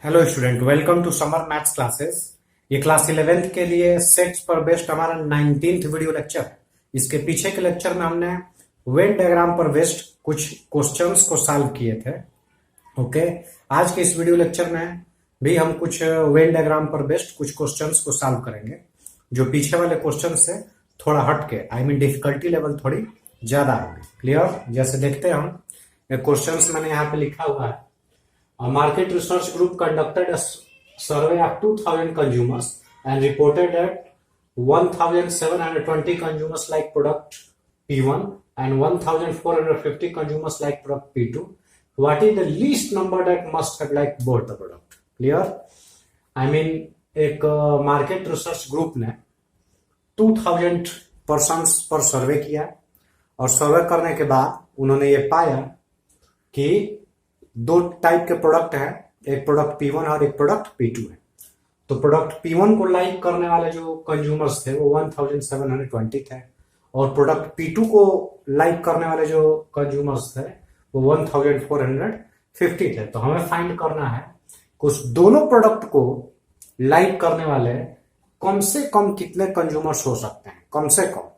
Hello student, welcome to summer maths classes. ये class 11th के लिए सेट्स पर बेस्ड हमारा 19th वीडियो लेक्चर। इसके पीछे के लेक्चर में हमने वेन डायग्राम पर बेस्ड कुछ क्वेश्चंस को सॉल्व किए थे। ओके, आज के इस वीडियो लेक्चर में भी हम कुछ वेन डायग्राम पर बेस्ड कुछ क्वेश्चंस को सॉल्व करेंगे जो पीछे वाले क्वेश्चन से थोड़ा हटके, आई मीन डिफिकल्टी लेवल थोड़ी ज्यादा होगी। क्लियर? जैसे देखते हैं हम क्वेश्चंस मैंने यहाँ पे लिखा हुआ है। A market research group conducted a survey of 2,000 consumers and reported that 1,720 consumers like product P1 and 1,450 consumers like product P2. What is the least number that must have liked both the product? Clear? I mean, एक market research group ने 2000 persons पर सर्वे किया और सर्वे करने के बाद उन्होंने ये पाया कि दो टाइप के प्रोडक्ट हैं, एक प्रोडक्ट P1 और एक प्रोडक्ट P2 है। तो प्रोडक्ट P1 को लाइक करने वाले जो कंज्यूमर्स थे वो 1720 थे और प्रोडक्ट P2 को लाइक करने वाले जो कंज्यूमर्स थे वो 1450 थे। तो हमें फाइंड करना है कुछ दोनों प्रोडक्ट को लाइक करने वाले कम से कम कितने कंज्यूमर्स हो सकते हैं। कम से कम,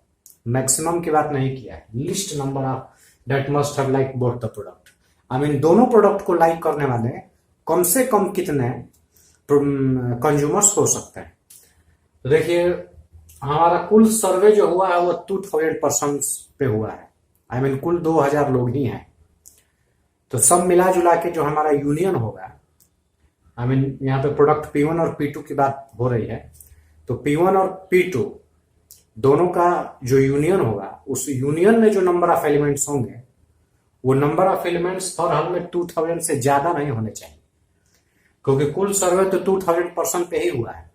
मैक्सिमम की बात नहीं किया है। List number of that must have like both the product. I mean दोनों प्रोडक्ट को लाइक करने वाले कम से कम कितने कंज्यूमर्स हो सकते हैं। तो देखिए, हमारा कुल सर्वे जो हुआ है वो 2000 पर्सन्स पे हुआ है। आई मीन कुल 2000 लोग ही हैं। तो सब मिला जुला के जो हमारा यूनियन होगा, आई मीन यहाँ पे प्रोडक्ट P1 और P2 की बात हो रही है, तो P1 और P2 दोनों का जो यूनियन होगा, उस यूनियन में जो नंबर ऑफ एलिमेंट्स होंगे वो नंबर ऑफ एलिमेंट्स हर हाल में 2000 से ज्यादा नहीं होने चाहिए, क्योंकि कुल सर्वे तो 2000% पे ही हुआ है।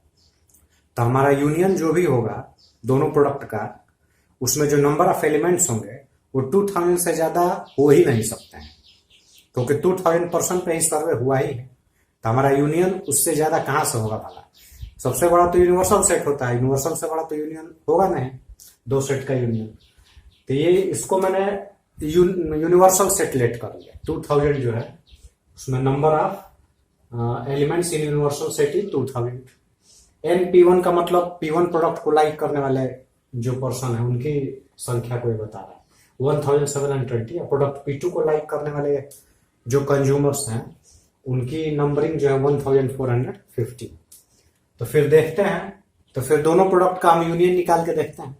तो हमारा यूनियन जो भी होगा दोनों प्रोडक्ट का, उसमें जो नंबर ऑफ एलिमेंट्स होंगे वो 2000 से ज्यादा हो ही नहीं सकते हैं, क्योंकि 2000% पे ही सर्वे हुआ ही है। तो हमारा यूनियन उससे ज्यादा कहां से होगा भला? सबसे बड़ा तो यूनिवर्सल सेट होता है, यूनिवर्सल से बड़ा तो यूनियन होगा नहीं, दो सेट का यूनियन। तो ये इसको मैंने यूनिवर्सल सेट लेट कर लिया। 2000 जो है उसमें number of elements in universal set is 2000। N P1 का मतलब P1 प्रोडक्ट को लाइक करने वाले जो पर्सन है उनकी संख्या को ये बता रहा है 1720। प्रोडक्ट P2 को लाइक करने वाले जो कंज्यूमर्स हैं उनकी नंबरिंग जो है 1450। तो फिर देखते हैं, तो फिर दोनों प्रोडक्ट का हम यूनियन निकाल के देखते हैं।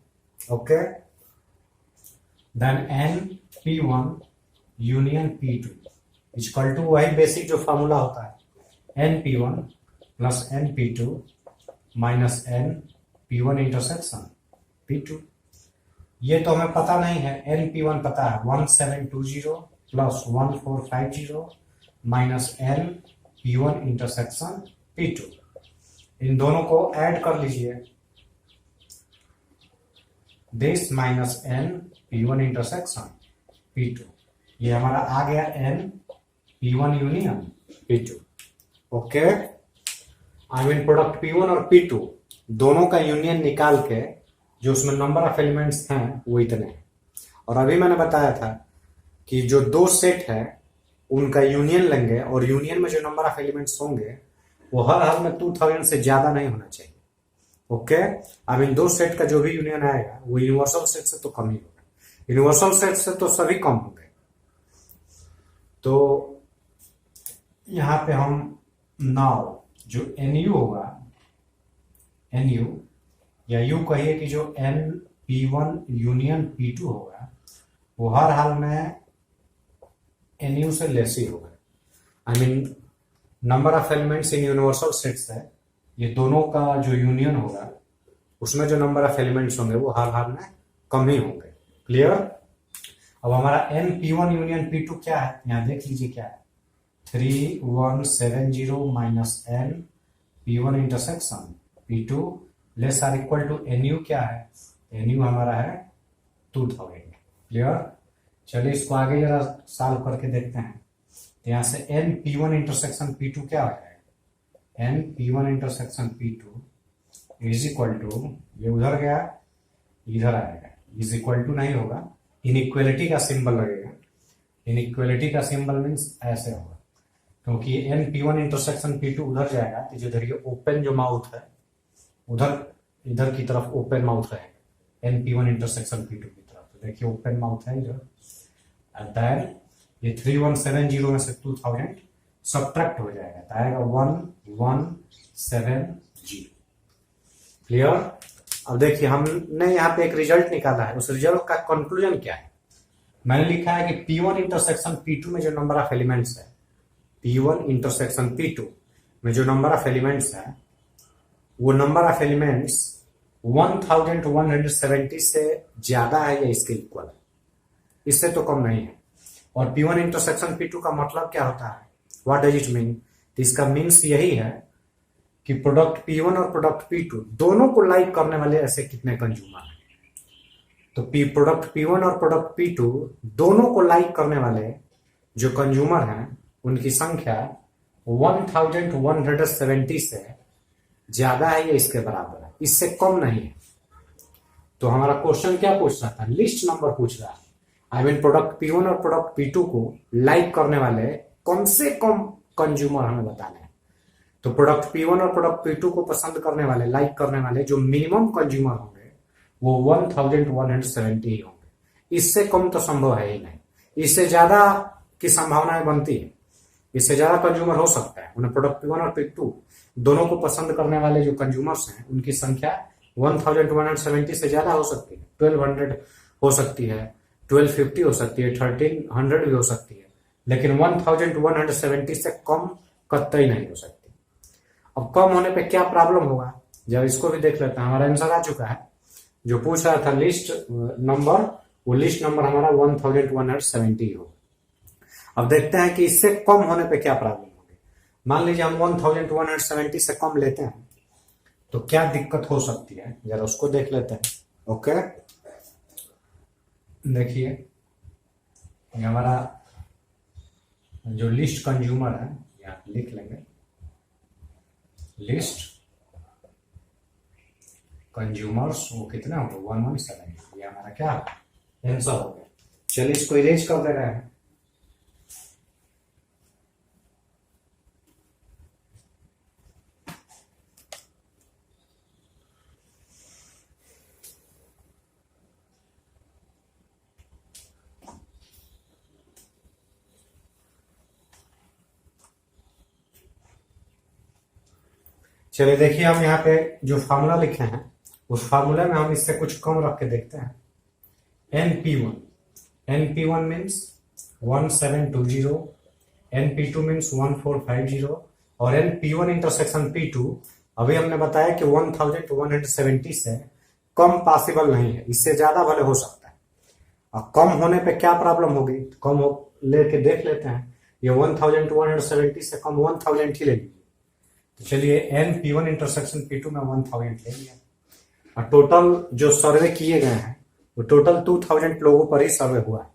Okay, then N P1 union P2 equal to वही बेसिक जो फॉर्मूला होता है, N P1 plus N P2 minus N P1 intersection P2। ये तो हमें पता नहीं है। N P1 पता है 1720 plus 1450 minus N P1 intersection P2। इन दोनों को ऐड कर लीजिए, this minus N P1 intersection P2। ये हमारा आ गया N P1 union P2। Okay, I mean product P1 और P2 दोनों का यूनियन निकाल के जो उसमें नंबर ऑफ एलिमेंट्स हैं वो इतने हैं। और अभी मैंने बताया था कि जो दो सेट है उनका यूनियन लेंगे और यूनियन में जो नंबर ऑफ एलिमेंट्स होंगे वो हर हाल में 2000 से ज्यादा नहीं होना चाहिए। ओके, आई मीन दो सेट का जो भी यूनियन आएगा वो यूनिवर्सल सेट से तो कम ही होगा, यूनिवर्सल सेट से तो सभी कम होंगे। तो यहां पे हम नाउ जो NU होगा, NU या यू कहिए कि जो N P1 यूनियन P2 होगा वो हर हाल में NU से लेस ही होगा। I mean number of elements in universal sets है, ये दोनों का जो यूनियन होगा उसमें जो नंबर ऑफ एलिमेंट्स होंगे वो हर हाल में कम ही होंगे। क्लियर? अब हमारा N P1 यूनियन P2 क्या है, यहां देख लीजिए क्या है, 3170 minus N P1 intersection P2 less or equal to NU क्या है, NU हमारा है 2000। क्लियर? चलिए इसको आगे जरा सॉल्व करके देखते हैं। तो यहां से N P1 इंटरसेक्शन P2 क्या हो जाएगा, N P1 intersection P2 is equal to, ये उधर गया इधर आएगा, इज इक्वल टू नहीं होगा, इनइक्वालिटी का सिंबल लगेगा। इनइक्वालिटी का सिंबल मीन्स ऐसे होगा। क्योंकि एन P1 इंटरसेक्शन P2 उधर जाएगा तो जो इधर ये ओपन जो माउथ है उधर इधर की तरफ ओपन माउथ रहेगा एन P1 इंटरसेक्शन P2 की तरफ। तो देखिए ओपन माउथ है इधर, देन ये 3170 में से 2000 सब्ट्रैक्ट हो जाएगा तो आएगा 1170। क्लियर। अब देखिए हमने यहाँ पे एक रिजल्ट निकाला है, उस रिजल्ट का कंक्लूजन क्या है। मैंने लिखा है कि P1 इंटरसेक्शन P2 में जो नंबर ऑफ एलिमेंट्स है, P1 इंटरसेक्शन P2 में जो नंबर ऑफ एलिमेंट्स है वो नंबर ऑफ एलिमेंट्स 1170 से ज्यादा है या इसके इक्वल है, इससे तो कम नहीं है। और P1 इंटरसेक्शन P2 का मतलब क्या होता है, व्हाट डज इट मीन। इसका मीन्स यही है कि प्रोडक्ट P1 और प्रोडक्ट P2 दोनों को लाइक करने वाले ऐसे कितने कंज्यूमर हैं। तो प्रोडक्ट P1 और प्रोडक्ट P2 दोनों को लाइक करने वाले जो कंज्यूमर हैं उनकी संख्या 1170 से ज्यादा है या इसके बराबर है, इससे कम नहीं है। तो हमारा क्वेश्चन क्या पूछ रहा था, लिस्ट नंबर पूछ रहा है। आई मीन प्रोडक्ट P1 और प्रोडक्ट P2 को लाइक करने वाले कम से कम कंज्यूमर हमें बताने हैं। तो प्रोडक्ट P1 और प्रोडक्ट P2 को पसंद करने वाले, लाइक करने वाले जो मिनिमम कंज्यूमर होंगे वो 1170 ही होंगे, इससे कम तो संभव है ही नहीं। इससे ज्यादा की संभावनाएं बनती है, इससे ज्यादा कंज्यूमर हो सकता है। उन्हें प्रोडक्ट P1 और P2 दोनों को पसंद करने वाले जो कंज्यूमर्स हैं उनकी संख्या 1170 से ज्यादा हो सकती है, 1200 हो सकती है, 1250 हो सकती है, 1300 भी हो सकती है, लेकिन 1170 से कम कतई नहीं हो सकती। अब कम होने पे क्या प्रॉब्लम होगा, जब इसको भी देख लेते हैं। हमारा आंसर आ चुका है, जो पूछ रहा था लिस्ट नंबर, वो लिस्ट नंबर हमारा 1170 हो। अब देखते हैं कि इससे कम होने पे क्या प्रॉब्लम होगी। मान लीजिए हम 1170 से कम लेते हैं तो क्या दिक्कत हो सकती है, जरा उसको देख लेते हैं। ओके, देखिए ये हमारा जो लिस्ट कंज्यूमर है यहाँ लिख लेंगे, लिस्ट कंज्यूमर्स वो कितने होंगे 1170। ये हमारा क्या आंसर हो गया। चलिए इसको इरेज कर दे रहे हैं। चलिए देखिए हम यहाँ पे जो फार्मूला लिखे हैं उस फार्मूला में हम इससे कुछ कम रख के देखते हैं। NP1 मीन्स 1720, NP2 मीन्स 1450 और NP1 इंटरसेक्शन P2 अभी हमने बताया कि 1170 से कम पॉसिबल नहीं है, इससे ज्यादा भले हो सकता है। अब कम होने पे क्या प्रॉब्लम होगी, कम हो लेके देख लेते हैं। ये 1170 से कम 1000 ही ले लीजिए। तो चलिए NP1 इंटरसेक्शन P2 में 1000 ले लिया। और टोटल जो सर्वे किए गए हैं वो टोटल 2000 लोगों पर ही सर्वे हुआ है।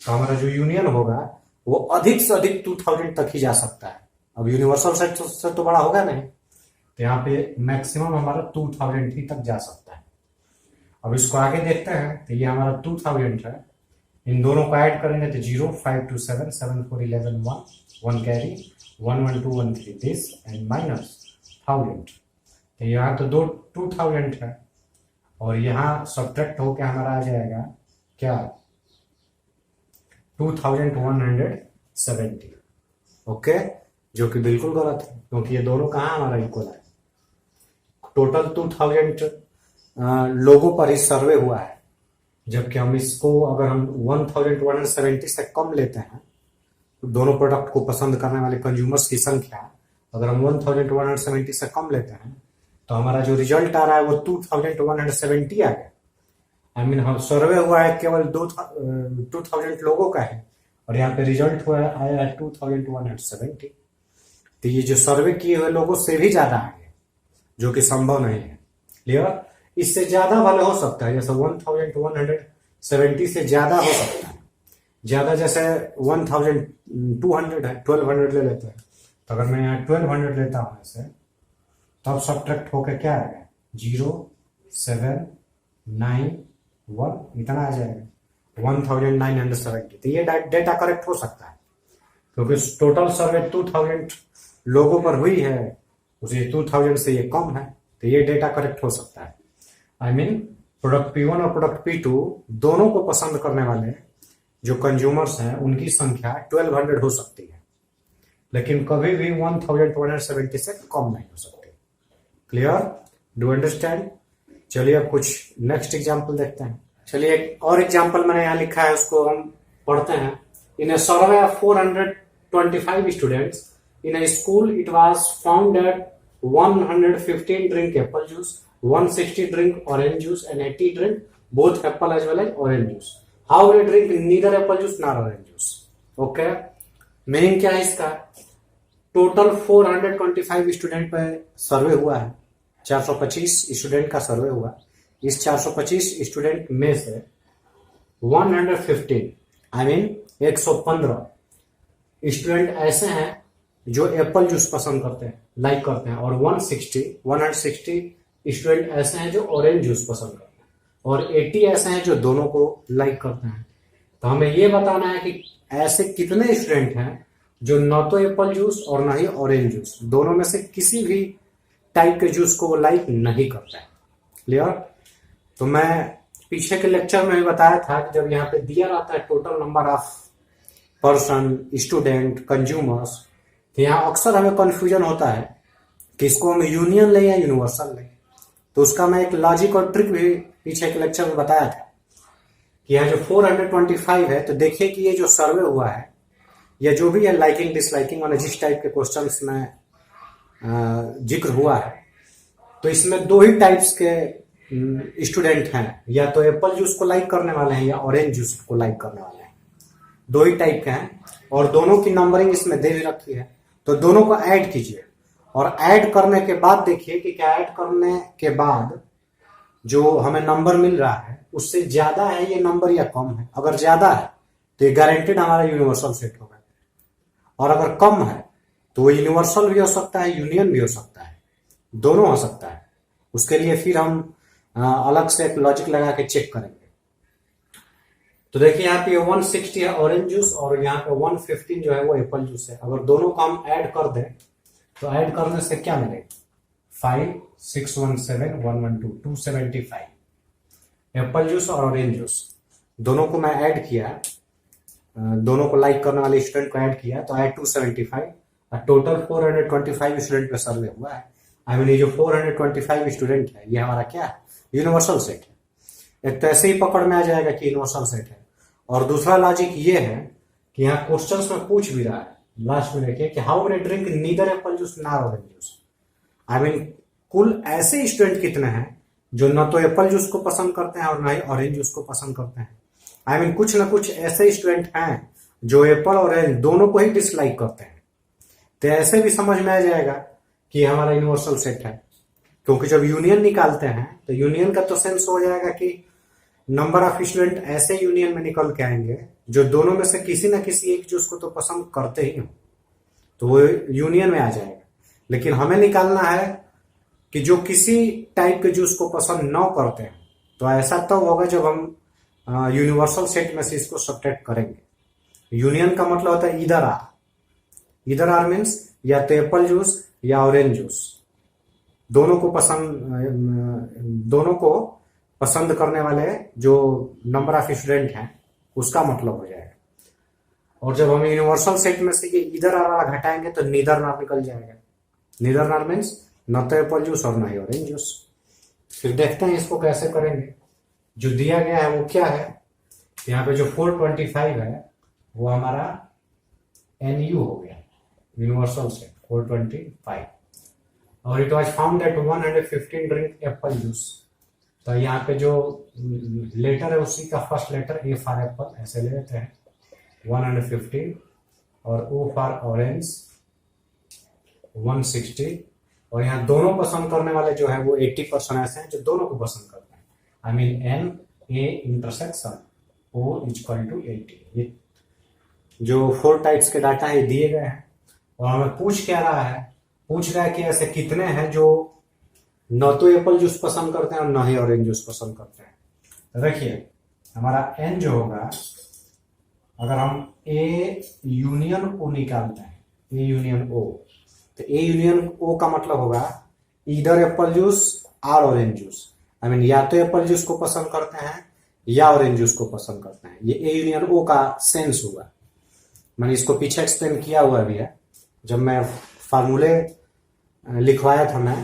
तो हमारा जो यूनियन होगा वो अधिक से अधिक 2000 तक ही जा सकता है। अब यूनिवर्सल सेट से तो बड़ा होगा नहीं, तो यहाँ पे मैक्सिमम हमारा 2000 ही तक जा सकता है। अब इसको आगे देखते हैं। तो ये हमारा 2000 है, इन दोनों को ऐड करेंगे तो 0 5 2 7 7 4 11 1 कैरी 1 1 2 1 3 दिस एंड माइनस 1000। तो यहाँ तो 2000 है और यहाँ सब्ट्रैक्ट होके हमारा आ जाएगा क्या 2170। ओके, जो कि बिल्कुल गलत है क्योंकि ये दोनों कहाँ हमारा इक्वल है। टोटल 2000 लोगों पर ही सर्वे हुआ है, जबकि हम इसको अगर हम 1170 से कम लेते हैं तो दोनों प्रोडक्ट को पसंद करने वाले कंज्यूमर्स की संख्या अगर हम 1170 से कम लेते हैं तो हमारा जो रिजल्ट आ रहा है वो 2170 आ गया। आई मीन हम सर्वे हुआ है केवल 2000 लोगों का है और यहाँ पे रिजल्ट हुआ आया है 2170। तो ये जो सर्वे किए हुए लोगों से भी ज्यादा आ गया, जो कि संभव नहीं है। क्लियर, इससे ज्यादा भले हो सकता है, जैसे 1170 से ज्यादा हो सकता है। ज्यादा जैसे 1200 है, 1200 ले लेते हैं। तो अगर मैं यहाँ 1200 लेता हूँ ऐसे, तब सब्ट्रैक्ट होकर क्या आएगा 0 7 9 1 इतना आ जाएगा 1970। तो ये डेटा करेक्ट हो सकता है। क्योंकि टोटल सर्वे 2000 लोगों पर हुई है, उसे 2000 से ये कम है, तो ये डेटा करेक्ट हो सकता है। आई मीन प्रोडक्ट P1 और प्रोडक्ट P2 दोनों को पसंद करने वाले जो कंज्यूमर्स हैं उनकी संख्या 1200 हो सकती है, लेकिन कभी भी 1270 से कम नहीं हो सकती। क्लियर? Do understand? चलिए अब कुछ नेक्स्ट एग्जांपल देखते हैं। चलिए एक और एग्जांपल मैंने यहाँ लिखा है, उसको हम पढ़ते हैं। In a survey of 425 students in a school it was found that 115 drink apple juice, 160 drink orange juice and 80 drink both apple as well as orange juice. How they drink neither apple juice nor orange juice. Okay, meaning क्या है इसका? Total 425 student पे सर्वे हुआ है, 425 student का सर्वे हुआ। इस 425 student में से 115 आई मीन 115 स्टूडेंट ऐसे हैं जो एप्पल जूस पसंद करते हैं, लाइक करते हैं, और 160 स्टूडेंट ऐसे हैं जो ऑरेंज जूस पसंद करते हैं, और 80 ऐसे हैं जो दोनों को लाइक करते हैं। तो हमें ये बताना है कि ऐसे कितने स्टूडेंट हैं जो न तो एप्पल जूस और न ही ऑरेंज जूस, दोनों में से किसी भी टाइप के जूस को वो लाइक नहीं करते हैं। क्लियर? तो मैं पीछे के लेक्चर में भी बताया था कि जब यहाँ पे दिया रहता है total number of person, student, consumers, तो यहाँ अक्सर हमें कंफ्यूजन होता है कि इसको हम यूनियन लें या यूनिवर्सल लें। तो उसका मैं एक लॉजिक और ट्रिक भी पीछे के लेक्चर में बताया था कि यहाँ जो 425 है, तो देखिए कि ये जो सर्वे हुआ है या जो भी है लाइकिंग डिसलाइकिंग वाले जिस टाइप के क्वेश्चंस में जिक्र हुआ है, तो इसमें दो ही टाइप्स के स्टूडेंट हैं, या तो एप्पल जूस को लाइक करने वाले हैं या ऑरेंज जूस को लाइक करने वाले हैं। दो ही टाइप के हैं और दोनों की नंबरिंग इसमें दे भी रखी है। तो दोनों को ऐड कीजिए और ऐड करने के बाद देखिए कि क्या ऐड करने के बाद जो हमें नंबर मिल रहा है उससे ज्यादा है ये नंबर या कम है। अगर ज्यादा है तो ये गारंटेड हमारा यूनिवर्सल सेट होगा, और अगर कम है तो वो यूनिवर्सल भी हो सकता है, यूनियन भी हो सकता है, दोनों हो सकता है। उसके लिए फिर हम अलग से एक लॉजिक लगा के चेक करेंगे। तो देखिए यहाँ पे 160 है ऑरेंज जूस और यहाँ पे 115 जो है वो एप्पल जूस है। अगर दोनों को हम ऐड कर दें तो ऐड करने से क्या मिलेगा? 5, 6, 1, 7, 1, 1, 2, 275 एप्पल जूस और ऑरेंज जूस दोनों को मैं ऐड किया, दोनों को लाइक करने वाले स्टूडेंट को ऐड किया तो आया 275। टोटल 425 स्टूडेंट पे सर्वे हुआ है। आई मीन ये जो 425 स्टूडेंट है ये हमारा क्या है? यूनिवर्सल सेट है। एक तो ऐसे ही पकड़ में आ जाएगा कि यूनिवर्सल सेट है, और दूसरा लॉजिक ये है कि यहाँ क्वेश्चंस में पूछ भी रहा है लास्ट में देखिए कि how many drink neither apple juice nor orange juice. I mean कुल ऐसे स्टूडेंट कितने हैं जो न तो एप्पल जूस को पसंद करते हैं और न ही ऑरेंज जूस को पसंद करते हैं। आई मीन कुछ ना कुछ ऐसे स्टूडेंट हैं जो एप्पल और ऑरेंज दोनों को ही डिसलाइक करते हैं। तो ऐसे भी समझ में आ जाएगा कि हमारा यूनिवर्सल सेट है, क्योंकि जब यूनियन निकालते हैं तो यूनियन का तो सेंस हो जाएगा कि नंबर ऑफ स्टूडेंट ऐसे यूनियन में निकल के आएंगे जो दोनों में से किसी ना किसी एक जूस को तो पसंद करते ही हो, तो वो यूनियन में आ जाएगा। लेकिन हमें निकालना है कि जो किसी टाइप के जूस को पसंद न करते हैं, तो ऐसा तब होगा जब हम यूनिवर्सल सेट में से इसको सब्ट्रैक्ट करेंगे। यूनियन का मतलब होता है इधर आर। इधर आर मीन्स या तो एप्पल जूस या ऑरेंज जूस, दोनों को पसंद करने वाले जो नंबर ऑफ स्टूडेंट हैं उसका मतलब हो जाएगा। और जब हम यूनिवर्सल सेट में से ये इधर आर वाला घटाएंगे तो नीदर नार निकल जाएगा। नीदर नार मीन्स न तो एप्पल जूस और न ही ऑरेंज जूस। फिर देखते हैं इसको कैसे करेंगे। जो दिया गया है वो क्या है? यहाँ पे जो 425 है वो हमारा NU हो गया, यूनिवर्सल सेट 425। और it was found that 115 drink apple juice. तो यहाँ पे जो लेटर है उसी का first letter A for apple ऐसे ले लेते हैं 115, और O फॉर ऑरेंज 160। और यहाँ दोनों पसंद करने वाले जो है वो 80% ऐसे हैं जो दोनों को पसंद करते हैं। I mean NA intersection O equal to 80। ये जो 4 टाइप्स के डाटा है दिए गए हैं, और हमें पूछ क्या रहा है? पूछ रहा है कि ऐसे कितने हैं जो न तो एप्पल जूस पसंद करते हैं और न ही ऑरेंज जूस पसंद करते हैं। तो देखिए हमारा N जो होगा अगर हम ए यूनियन ओ निकालते हैं, ए यूनियन ओ, तो ए यूनियन ओ का मतलब होगा इधर एप्पल जूस और ऑरेंज जूस। आई मीन या तो एप्पल जूस को पसंद करते हैं या ऑरेंज जूस को पसंद करते हैं। ये ए यूनियन ओ का सेंस हुआ। मैंने इसको पीछे एक्सप्लेन किया हुआ भी है, जब मैं फार्मूले लिखवाया था मैं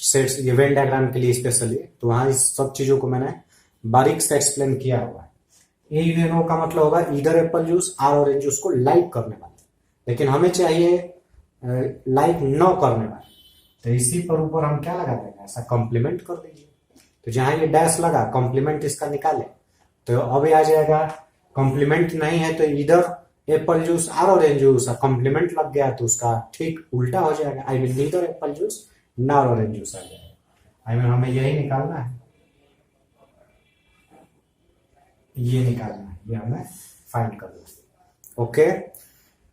सेट्स ये वेन डायग्राम के लिए स्पेशली, तो वहां इस सब चीजों को मैंने बारीक से एक्सप्लेन किया हुआ है। ए यूनियन ओ का मतलब होगा इधर एप्पल जूस और ऑरेंज जूस को लाइक करने वाले, लेकिन हमें चाहिए लाइक न करने वाले। तो इसी पर ऊपर हम क्या लगा देंगे, ऐसा कॉम्प्लीमेंट कर दीजिए। तो जहां ये डैश लगा कॉम्प्लीमेंट इसका निकाले, तो अब आ जाएगा कॉम्प्लीमेंट नहीं है तो इधर एप्पल जूस और ऑरेंज जूस, कॉम्प्लीमेंट लग गया तो उसका ठीक उल्टा हो जाएगा। I mean neither apple juice nor orange juice आ जाएगा। आई मीन हमें यही निकालना है, ये निकालना है, ये हमें फाइंड करना है। ओके,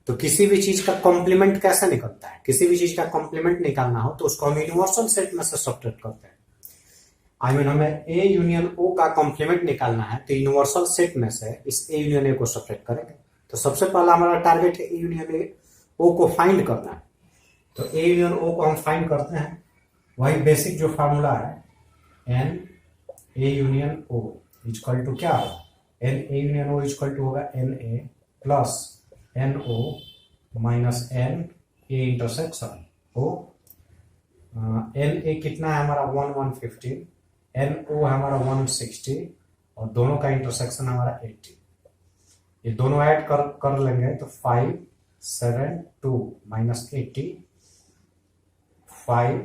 तो किसी भी चीज का कॉम्प्लीमेंट कैसे निकलता है, किसी भी चीज का कॉम्प्लीमेंट निकालना हो तो उसको हम यूनिवर्सल सेट में से सब्ट्रैक्ट करते हैं। आई मीन हमें ए यूनियन ओ का कॉम्प्लीमेंट निकालना है तो यूनिवर्सल सेट में से इस ए यूनियन ए को सब्ट्रैक्ट करेंगे। तो सबसे पहला हमारा टारगेट है ए यूनियन ए ओ को फाइंड करना है। तो ए यूनियन ओ को हम फाइंड करते हैं, वही बेसिक जो फार्मूला है, n A union O equal to क्या होगा, n A union O equal to होगा n A plus n O minus n A intersection O. N A कितना है हमारा 115, एन ओ है हमारा 160 और दोनों का इंटरसेक्शन हमारा 80। ये दोनों ऐड कर लेंगे तो 5 7 2 माइनस 80 5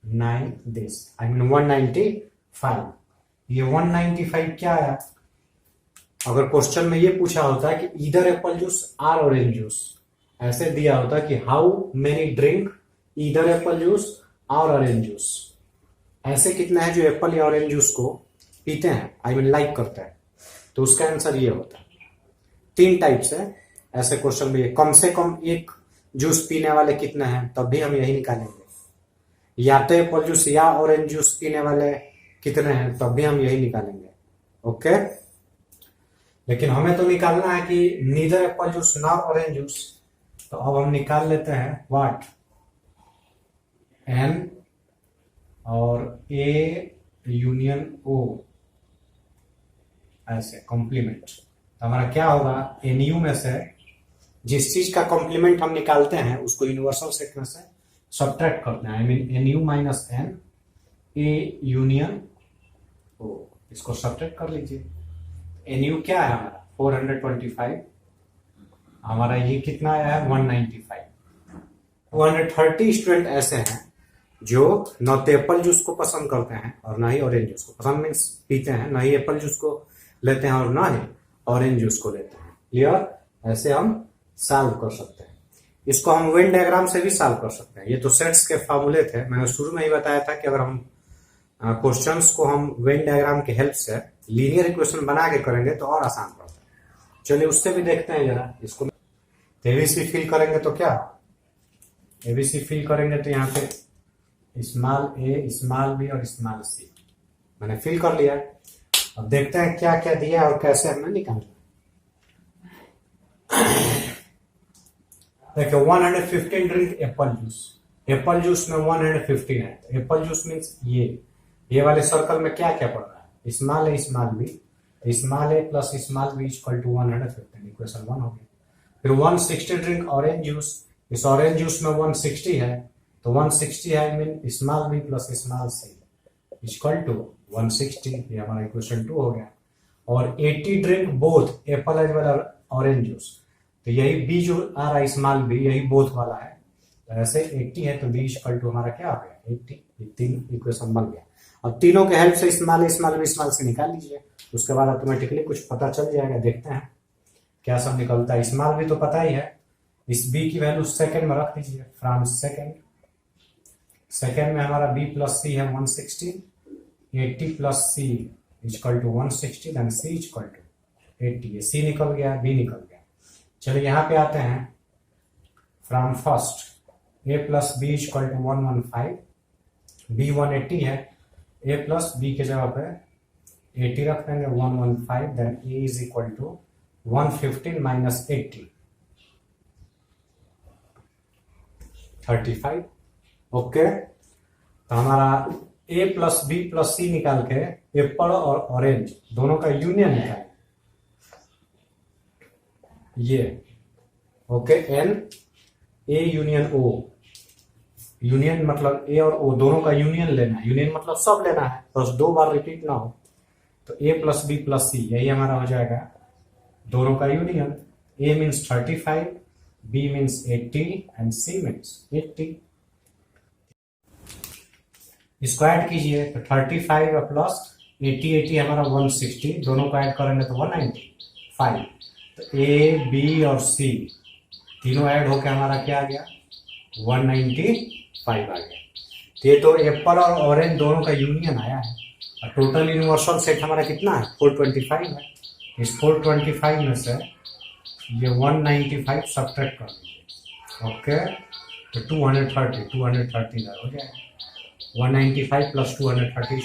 9 दिस, आई मीन 195। ये 195 क्या है, अगर क्वेश्चन में ये पूछा होता है कि इधर एप्पल जूस और ऑरेंज जूस, ऐसे दिया होता कि हाउ मेनी ड्रिंक इधर एप्पल जूस और ऑरेंज जूस, ऐसे कितना है जो एप्पल या ऑरेंज जूस को पीते हैं, आई मीन लाइक करते हैं, तो उसका आंसर ये होता है। 3 टाइप से ऐसे क्वेश्चन भी है, कम से कम एक जूस पीने वाले कितने हैं, तब भी हम यही निकालेंगे। या तो एप्पल जूस या ऑरेंज जूस पीने वाले कितने हैं, तब भी हम यही निकालेंगे। ओके, लेकिन हमें तो निकालना है कि neither apple juice nor orange juice. तो अब हम निकाल लेते हैं व्हाट, एन और ए यूनियन ओ ऐसे कॉम्प्लीमेंट। तो हमारा क्या होगा, एन यू में से जिस चीज का कॉम्प्लीमेंट हम निकालते हैं उसको यूनिवर्सल सेट में से सब्ट्रैक्ट करते हैं। I mean n U minus n A union O, इसको सब्ट्रैक्ट कर लीजिए। एन यू क्या है हमारा 425, हमारा ये कितना आया है 195। 230 स्टूडेंट ऐसे हैं जो न तो एप्पल जूस को पसंद करते हैं और ना ही ऑरेंज जूस को पसंद मीन्स पीते हैं, ना ही एप्पल जूस को लेते हैं और ना ही ऑरेंज जूस को लेते हैं। क्लियर, ऐसे हम सॉल्व कर सकते हैं। इसको हम वेन डायग्राम से भी सॉल्व कर सकते हैं। ये तो सेट्स के फॉर्मूले थे, मैंने शुरू में ही बताया था कि अगर हम क्वेश्चंस को हम वेन डायग्राम के हेल्प से लीनियर इक्वेशन बना के करेंगे तो और आसान पड़ता है। चलिए उससे भी देखते हैं जरा इसको। एबीसी फिल करेंगे तो क्या, एबीसी फिल करेंगे तो यहाँ पे स्मॉल ए स्मॉल बी और स्मॉल सी मैंने फिल कर लिया। अब देखते हैं क्या क्या दिया और कैसे हमने निकाला। देखिए 115 drink apple juice, Apple juice में 115 है। एप्पल जूस मीन्स ये वाले सर्कल में क्या क्या पड़ रहा है, small A small B, small A plus small B equal to 115, equation 1 हो गया। फिर 160 ड्रिंक ऑरेंज जूस, इस ऑरेंज जूस में 160 है तो 160 है, I mean small B plus small C equal to 160, ये हमारा इक्वेशन 2 हो गया। और 80 drink both apple as well orange juice, तो यही बी जो आ रहा है स्मॉल बी यही बोथ वाला है, तो ऐसे 80 है तो बी इक्वल टू हमारा क्या हो गया 80, ये 3 इक्वेशन बन गया। अब तीनों के हेल्प से स्मॉल स्मॉल बी स्मॉल से निकाल लीजिए, उसके बाद ऑटोमेटिकली कुछ पता चल जाएगा। देखते हैं क्या सब निकलता है। स्मॉल बी तो पता ही है, इस बी की वैल्यू सेकंड में रख दीजिए, फ्रॉम सेकंड में हमारा बी प्लस सी है 160, 80 plus C equal to 160, then C equal to 80, ये सी निकल गया, बी निकल गया। चलिए यहाँ पे आते हैं, from first A plus B equal to 115, B 180 है, ए प्लस बी के जगह पे 80 रख देंगे 115, then A is equal to 115 minus 80 35। Okay, तो हमारा A plus B plus C निकाल के एप्पल और ऑरेंज दोनों का यूनियन निकाल ये। Okay, N A union O, union मतलब ए और ओ दोनों का यूनियन लेना है, यूनियन मतलब सब लेना है, बस दो बार रिपीट ना हो। तो A plus B plus C यही हमारा हो जाएगा दोनों का union. A means 35, B means 80 and C means 80। Square कीजिए तो 35 प्लस 80 हमारा 160, दोनों को ऐड करेंगे तो 195। तो ए बी और सी तीनों ऐड होकर हमारा क्या आ गया 195 आ गया। तो ये तो एप्पल और ऑरेंज दोनों का यूनियन आया है। और टोटल यूनिवर्सल सेट हमारा कितना है 425 है। इस 425 में से ये 195 सब्ट्रैक्ट कर दीजिए। ओके, तो 230 इधर हो जाएगा। 195 प्लस 230 इज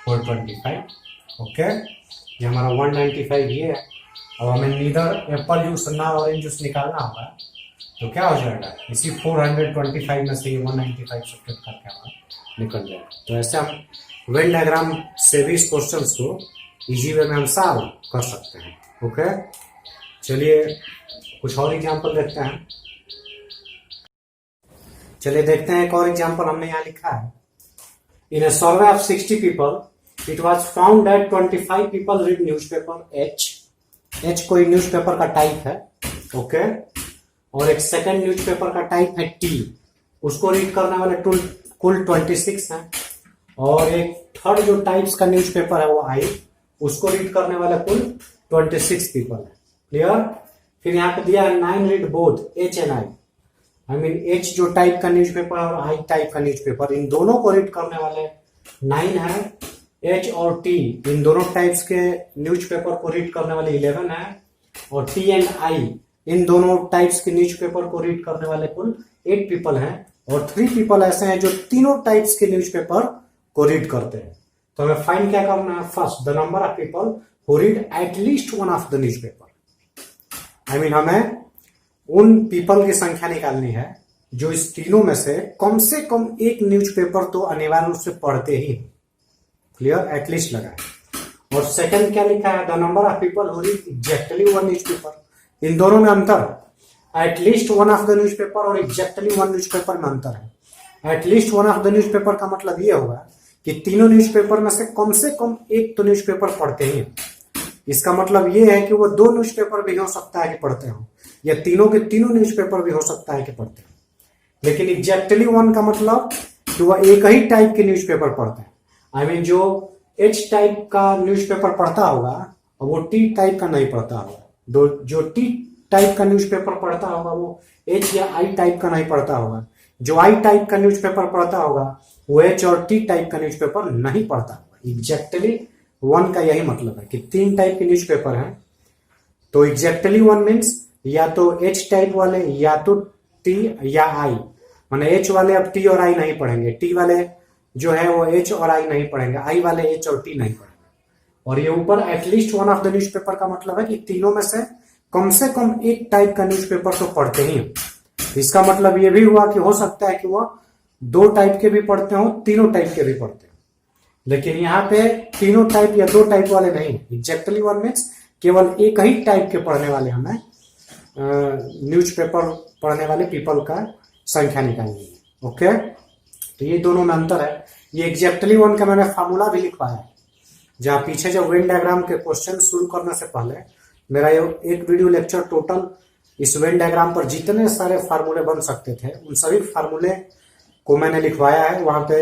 425। ओके, ये हमारा 195 ये है। अब हमें नीदर एप्पल जूस ना ऑरेंज जूस निकालना होगा, तो क्या हो जाएगा इसी 425 में से ये 195 सब्ट्रैक्ट करके हमारा निकल जाएगा। तो ऐसे हम वेन डायग्राम से भी इस क्वेश्चन को इजी वे में हम सॉल्व कर सकते हैं। ओके, चलिए कुछ और एग्जांपल देखते हैं। चलिए देखते हैं एक और एग्जांपल हमने यहाँ लिखा है। In a survey of 60 people it was found that 25 people read newspaper H कोई न्यूज़पेपर का टाइप है। ओके, और एक सेकंड न्यूज़पेपर का टाइप है टी, उसको रीड करने वाले कुल 26 हैं। और एक थर्ड जो टाइप्स का न्यूज़पेपर है वो आई, उसको रीड करने वाले कुल 26 पीपल है। क्लियर। फिर यहाँ पे दिया है 9 read both H and I mean H जो टाइप का न्यूज़पेपर और आई टाइप का न्यूज़पेपर, इन दोनों को रीड करने वाले 9 है। एच और टी इन दोनों टाइप्स के न्यूज़पेपर को रीड करने वाले 11 है। और टी एंड आई इन दोनों टाइप्स के न्यूज़पेपर को रीड करने वाले कुल 8 पीपल हैं। और 3 पीपल ऐसे हैं जो तीनों टाइप्स के न्यूज़पेपर को रीड करते हैं। तो हमें फाइंड क्या करना है, first the number of people who read at least one of the newspaper. I mean हमें उन पीपल की संख्या निकालनी है जो इस तीनों में से कम एक न्यूज़पेपर तो अनिवार्य रूप से पढ़ते ही। क्लियर, एटलीस्ट लगा है। और सेकंड क्या लिखा है, the number of people who read exactly one newspaper. इन दोनों में अंतर है, at least one of the newspaper और एग्जैक्टली वन न्यूज़पेपर में अंतर है। At least one of the newspaper का मतलब ये होगा कि तीनों न्यूज़पेपर में से कम एक तो न्यूज़पेपर पढ़ते ही। इसका मतलब ये है कि वो 2 न्यूज़पेपर भी हो सकता है कि पढ़ते हो, या तीनों के तीनों न्यूज़पेपर भी हो सकता है कि पढ़ते हो। लेकिन एग्जैक्टली वन का मतलब कि वह एक ही टाइप के न्यूज़पेपर पढ़ते हैं। आई मीन जो एच टाइप का न्यूज़पेपर पढ़ता होगा और वो टी टाइप का नहीं पढ़ता होगा। जो टी टाइप का न्यूज़पेपर पढ़ता होगा वो एच या आई टाइप का नहीं पढ़ता होगा। जो आई टाइप का न्यूज़पेपर पढ़ता होगा वो एच और टी टाइप का न्यूज़पेपर नहीं पढ़ता होगा। एग्जैक्टली वन का यही मतलब है कि 3 टाइप के न्यूज़पेपर हैं। तो एग्जैक्टली वन मीन्स या तो एच टाइप वाले, या तो टी या आई। माने एच वाले अब टी और आई नहीं पढ़ेंगे, टी वाले जो है वो एच और आई नहीं पढ़ेंगे, आई वाले एच और टी नहीं पढ़ेंगे। और ये ऊपर at least one of the newspaper का मतलब है कि तीनों में से कम एक टाइप का न्यूज़पेपर तो पढ़ते ही। इसका मतलब ये भी हुआ कि हो सकता है कि वह 2 टाइप के भी पढ़ते हो, तीनों टाइप के भी पढ़ते हो। लेकिन यहाँ पे तीनों टाइप या 2 टाइप वाले नहीं, एग्जैक्टली वन मीन्स केवल एक ही टाइप के पढ़ने वाले हमें न्यूज़पेपर पढ़ने वाले पीपल का संख्या निकालनी है। ओके, तो ये दोनों में अंतर है। ये एग्जैक्टली वन का मैंने फार्मूला भी लिखवाया है, जहाँ पीछे जब वेन डायग्राम के क्वेश्चन शुरू करने से पहले मेरा ये एक वीडियो लेक्चर टोटल इस वेन डायग्राम पर जितने सारे फार्मूले बन सकते थे उन सभी फार्मूले को मैंने लिखवाया है। वहां पे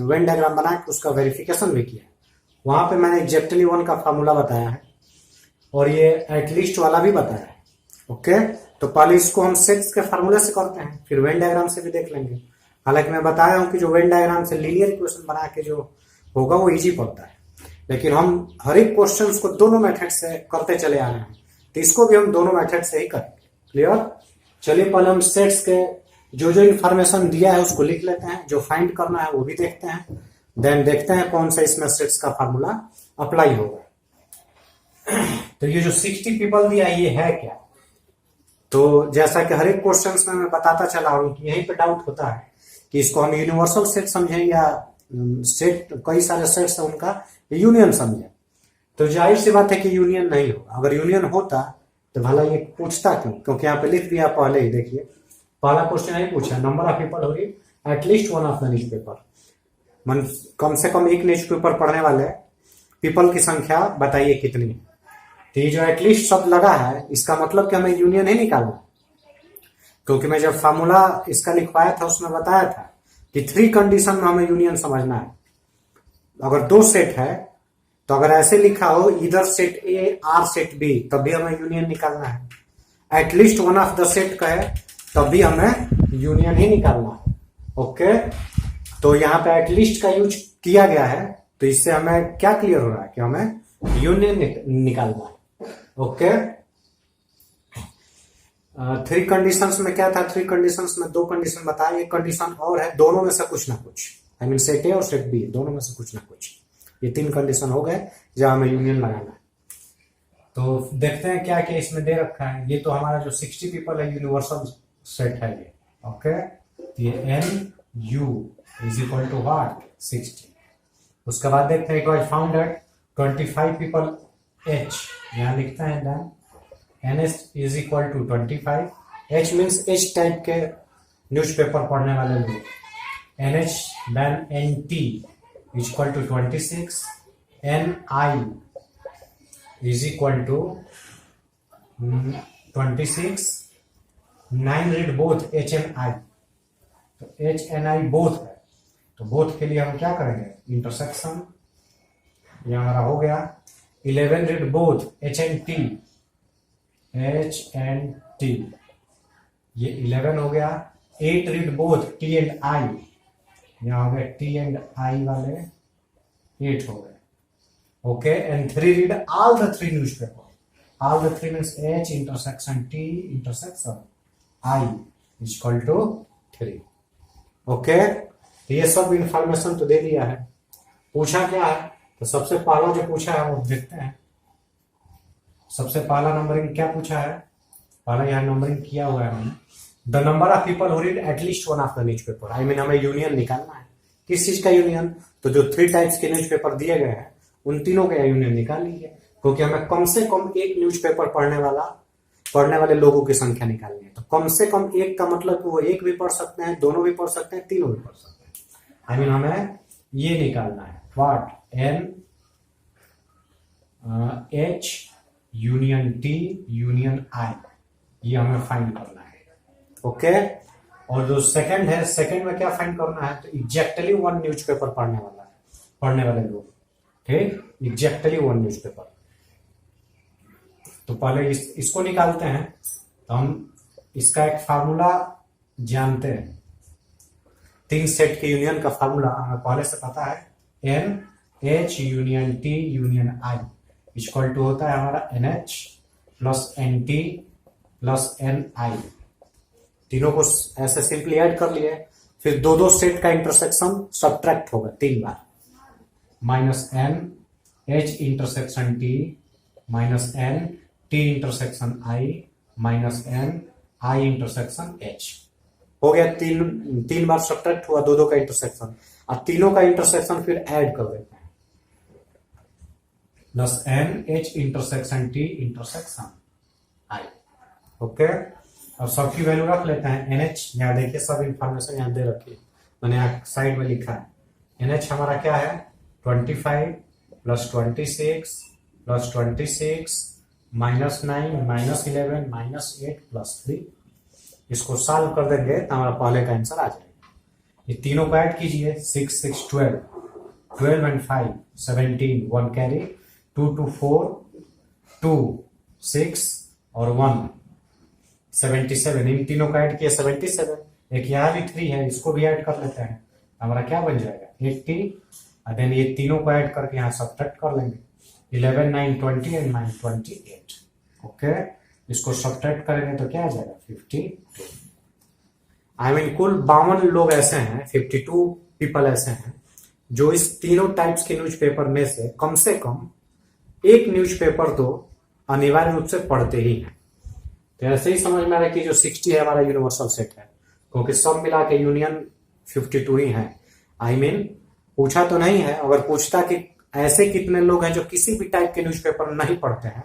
वेन डायग्राम बना के उसका वेरिफिकेशन भी किया है। वहां पे मैंने एग्जैक्टली वन का फार्मूला बताया है और ये एटलीस्ट वाला भी बताया है। ओके, तो पहले इसको हम सेट्स के फार्मूले से करते हैं, फिर वेन डायग्राम से भी देख लेंगे। हालांकि मैं बताया हूं कि जो वेन डायग्राम से लीनियर इक्वेशन बना के जो होगा वो इजी पड़ता है, लेकिन हम हर एक क्वेश्चन को दोनों मेथड से करते चले आ रहे हैं, तो इसको भी हम दोनों मेथड से ही करेंगे। क्लियर। चलिए पहले हम सेट्स के जो इंफॉर्मेशन दिया है उसको लिख लेते हैं, जो फाइंड करना है वो भी देखते हैं, देन देखते हैं कौन सा इसमें सेट्स का फार्मूला अप्लाई होगा। तो ये जो 60 पीपल दिया ये है क्या? तो जैसा कि हर एक क्वेश्चन में मैं बताता चला हूं कि यहीं पे डाउट होता है कि इसको हम यूनिवर्सल सेट समझें या सेट, कई सारे सेट्स हैं उनका यूनियन समझें। तो जाहिर सी बात है कि यूनियन नहीं होगा। अगर यूनियन होता तो भला ये पूछता क्यों? क्योंकि यहाँ पे लिख दिया पहले ही, देखिए पहला क्वेश्चन यही पूछा, नंबर ऑफ पीपल हो रही at least one of the news paper, मन कम से कम एक न्यूज पेपर पढ़ने वाले पीपल की संख्या बताइए कितनी है। तो ये जो एटलीस्ट शब्द लगा है इसका मतलब कि हमें यूनियन ही निकालना, क्योंकि मैं जब फार्मूला इसका लिखवाया था उसमें बताया था कि 3 कंडीशन में हमें यूनियन समझना है। अगर 2 सेट है तो अगर ऐसे लिखा हो इधर set A or set B, तब भी हमें यूनियन निकालना है। At least one of the set का है तब भी हमें यूनियन ही निकालना है। ओके, तो यहाँ पे एटलीस्ट का यूज किया गया है, तो इससे हमें क्या क्लियर हो रहा है कि हमें यूनियन निकालना है। ओके, 3 कंडीशंस में क्या था? 3 कंडीशंस में 2 कंडीशन बताया, एक कंडीशन और है दोनों में से कुछ ना कुछ, आई मीन सेट ए और सेट बी दोनों में से कुछ ना कुछ। ये 3 कंडीशन हो गए जहां हमें यूनियन लगाना है। तो देखते हैं क्या क्या इसमें दे रखा है। ये तो हमारा जो 60 पीपल है यूनिवर्सल सेट है ये। ओके, ये N U is equal to what 60। उसके बाद देखते हैं it was found that 25 people H, यहां लिखता है then NS is equal to 25। H means H type के न्यूज़पेपर पढ़ने वाले लोग। NH then NT is equal to 26। NI is equal to 26। 9 read both HNI, तो HNI बोथ है, तो बोथ के लिए हम क्या करेंगे? इंटरसेक्शन, ये हमारा हो गया। 11 रीड बोथ HNT, ये 11 हो गया। 8 read both T and I, यहाँ हो गया T एंड I वाले 8 हो गए। Okay, and 3 read all the 3 newspaper. All the 3 means H intersection T intersection I is equal to 3। Okay, तो ये सब इंफॉर्मेशन तो दे दिया है। पूछा क्या है? तो सबसे पहला जो पूछा है वो देखते हैं। सबसे पहला नंबरिंग क्या पूछा है? पहला यहाँ नंबरिंग किया हुआ है मैंने। The number of people who read at least one of the news paper, I mean हमें यूनियन निकालना है। किस चीज का यूनियन? तो जो 3 टाइप्स के न्यूज पेपर दिए गए हैं उन तीनों का यूनियन निकाल लीजिए, क्योंकि हमें कम से कम एक न्यूज पेपर पढ़ने वाले लोगों की संख्या निकालनी है। तो कम से कम एक का मतलब वो एक भी पढ़ सकते हैं, दोनों भी पढ़ सकते हैं, तीनों भी पढ़ सकते हैं। आई मीन हमें ये निकालना है what N H union T union I, ये हमें फाइंड करना है। ओके, और जो सेकंड है, सेकंड में क्या फाइंड करना है? तो एग्जैक्टली 1 न्यूज़पेपर पढ़ने वाले लोग, ठीक, एग्जैक्टली 1 न्यूज़पेपर। तो पहले इसको निकालते हैं। तो हम इसका एक फार्मूला जानते हैं, 3 सेट के यूनियन का फार्मूला हमें पहले से पता है। N H union T union I equal to होता है हमारा NH plus NT plus NI। तीनों को ऐसे सिंपली ऐड कर लिए, फिर 2 सेट का इंटरसेक्शन सब्ट्रैक्ट होगा 3 बार। Minus N H intersection T minus N T intersection I minus N I intersection H हो गया। 3 बार सब्ट्रैक्ट हुआ 2 का इंटरसेक्शन। अब तीनों का इंटरसेक्शन फिर ऐड कर देते हैं, plus N H intersection T intersection I। Okay, अब सबकी वैल्यू रख लेते हैं। NH यहाँ देखिए सब इंफॉर्मेशन यहाँ दे रखी है, मैंने यहाँ साइड में लिखा है। NH हमारा क्या है? 25 plus 26 plus 26 minus 9 minus 11 minus 8 plus 3। इसको सॉल्व कर देंगे तो हमारा पहले का आंसर आ जाएगा। ये तीनों को ऐड कीजिए, 6 6 12, 12 एंड 5 17, 1 कैरी, 2 2 4 2 6 और 1 77। इन तीनों का ऐड किया 77। एक यहाँ भी 3 है, इसको भी ऐड कर लेते हैं। हमारा क्या बन जाएगा? 80। और देन ये तीनों को ऐड करके यहाँ सब्ट्रैक्ट कर लेंगे। 11 9 20 एंड 9 28। ओके, इसको सब्ट्रैक्ट करेंगे तो क्या आ जाएगा? 52। आई मीन कुल 52 लोग ऐसे हैं, 52 पीपल ऐसे हैं जो इस तीनों टाइप्स के न्यूज़पेपर में से कम एक न्यूज़पेपर तो अनिवार्य रूप से पढ़ते ही हैं। तो ऐसे ही समझ में आ रहा है कि जो 60 है हमारा यूनिवर्सल सेट है, क्योंकि सब मिला के यूनियन 52 ही है। आई मीन पूछा तो नहीं है, अगर पूछता कि ऐसे कितने लोग हैं जो किसी भी टाइप के न्यूज़पेपर नहीं पढ़ते हैं,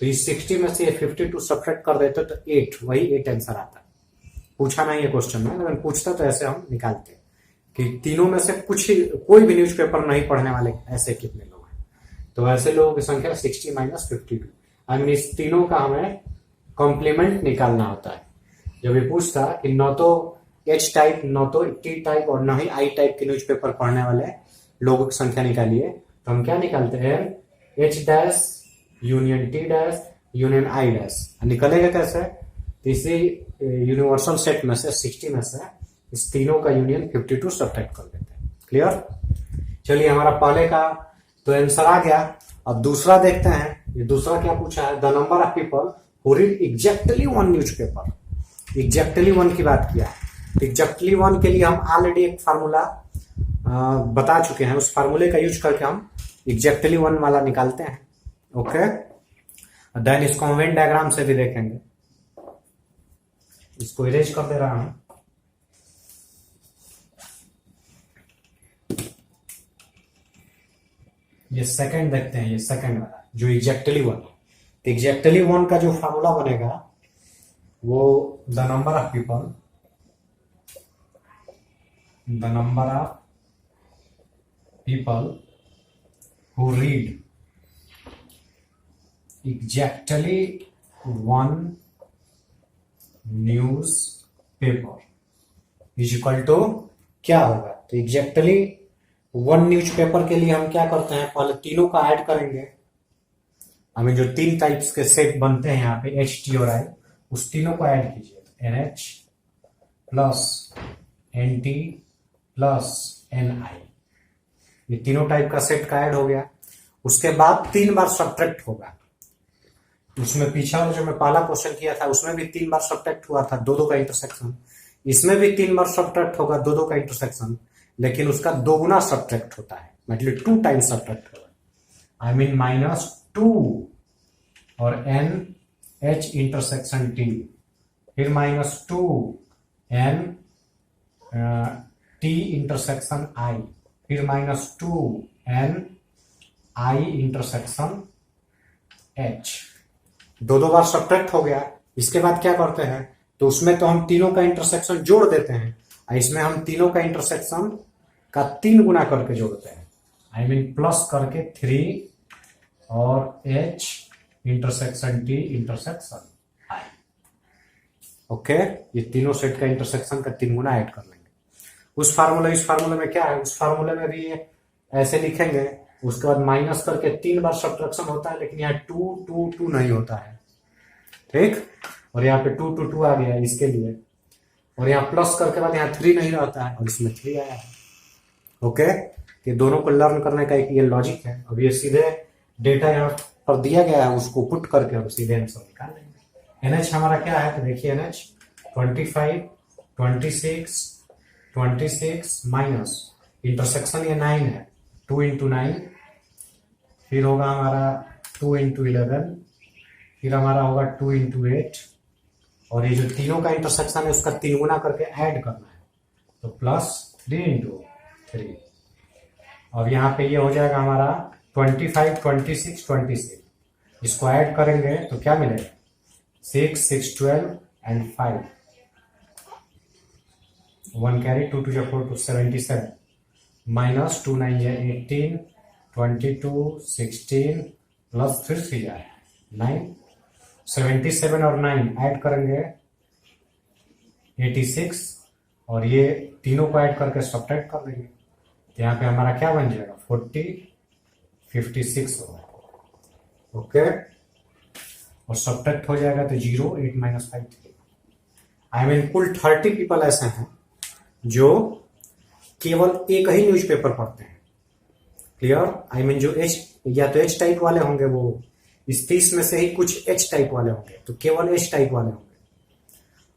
तो इस 60 में से 52 सब्ट्रैक्ट कर देते तो 8, वही 8 आंसर आता। पूछा नहीं है क्वेश्चन में, लेकिन पूछता तो ऐसे हम निकालते कि तीनों में से कोई भी न्यूज़पेपर नहीं पढ़ने वाले ऐसे कितने लोग हैं। तो ऐसे लोगों की संख्या 60 - 52। आई मीन इस तीनों का हमें कॉम्प्लीमेंट निकालना होता है। जब ये पूछता कि न तो H टाइप, न तो T टाइप और न ही I टाइप के न्यूज़पेपर पढ़ने वाले लोगों की संख्या निकालिए, तो हम क्या निकालते हैं? H dash union T dash union I dash. निकलेगा कैसे? इसी यूनिवर्सल सेट में से 60 में से इस तीनों का यूनियन 52 सब्ट्रैक्ट कर देते हैं। क्लियर? चलिए, हमारा पहले का तो आंसर आ गया। अब दूसरा देखते हैं। ये दूसरा क्या पूछा है? The number of people who read exactly one newspaper. Exactly one की बात किया है। तो एग्जैक्टली वन के लिए हम ऑलरेडी एक फार्मूला बता चुके हैं। उस फार्मूले का यूज करके हम एग्जैक्टली वन वाला निकालते हैं। ओके, देन इसको हम वेन डायग्राम से भी देखेंगे। इसको इरेज कर दे रहा हूं। ये सेकंड देखते हैं, ये सेकंड वाला जो एग्जैक्टली वन। एग्जैक्टली वन का जो फार्मूला बनेगा वो the number of people, the number of people who read exactly one newspaper is equal to क्या होगा? तो एग्जैक्टली वन न्यूज़पेपर के लिए हम क्या करते हैं? पहले तीनों का ऐड करेंगे। हमें जो तीन टाइप्स के सेट बनते हैं यहाँ पे H, T और I, उस तीनों को ऐड कीजिए। NH plus NT plus NI, ये तीनों टाइप का सेट का ऐड हो गया। उसके बाद 3 बार सब्ट्रैक्ट होगा। उसमें पीछा जो मैं पहला क्वेश्चन किया था उसमें भी 3 बार सब्ट्रैक्ट हुआ था, 2-2 का इंटरसेक्शन। इसमें भी 3 बार सब्ट्रैक्ट होगा, 2-2 का इंटरसेक्शन, लेकिन उसका 2 गुना सब्ट्रैक्ट होता है, मतलब 2 टाइम्स सब्ट्रैक्ट होगा। आई मीन -2 और NH इंटरसेक्शन T, फिर -2 NT इंटरसेक्शन I, फिर -2 NI इंटरसेक्शन H। 2-2 बार सब्ट्रैक्ट हो गया। इसके बाद क्या करते हैं? तो उसमें तो हम तीनों का इंटरसेक्शन जोड़ देते हैं, इसमें हम तीनों का इंटरसेक्शन का 3 गुना करके जोड़ते हैं। आई मीन प्लस करके 3 और H intersection T intersection I। Okay, ये तीनों सेट का इंटरसेक्शन का 3 गुना ऐड कर लेंगे। इस फार्मूले में क्या है? उस फार्मूले में भी ऐसे लिखेंगे। उसके बाद माइनस करके 3 बार सब्ट्रैक्शन होता है, लेकिन यहाँ 2 नहीं होता है, ठीक। और यहाँ पे 2 आ गया इसके लिए, और यहाँ प्लस करके बाद यहाँ 3 नहीं रहता है और इसमें 3 आया है। ओके, ये दोनों को लर्न करने का एक ये लॉजिक है। अब ये सीधे डेटा यहाँ पर दिया गया है, उसको पुट करके हम सीधे आंसर निकाल लेंगे। NH हमारा क्या है? तो देखिए NH 25, 26 माइनस इंटरसेक्शन ये 9 है, 2 × 9, फिर होगा हमारा 2 × 11, फिर हमारा होगा 2 × 8, और ये जो तीनों का इंटरसेक्शन है उसका 3 गुना करके ऐड करना है, तो +3 × 3। और यहाँ पे ये हो जाएगा हमारा 25, 26। इसको ऐड करेंगे तो क्या मिलेगा? 6, 6, 12 एंड 5, 1 कैरी, 2 × 4 = 77, माइनस 2 × 9 = 18, 22, 16 प्लस फिर 3 आया 9, 77 और 9 ऐड करेंगे 86, और ये तीनों को ऐड करके सब्ट्रैक्ट कर देंगे। तो यहाँ पे हमारा क्या बन जाएगा? 40, 56 होगा। ओके, और सब्ट्रैक्ट हो जाएगा तो 0, 8 - 5 3। आई मीन कुल 30 पीपल ऐसे हैं जो केवल एक ही न्यूज़पेपर पढ़ते हैं। क्लियर? आई मीन जो या तो H टाइप वाले होंगे, वो इस 30 में से ही कुछ H टाइप वाले होंगे, तो केवल H टाइप वाले होंगे,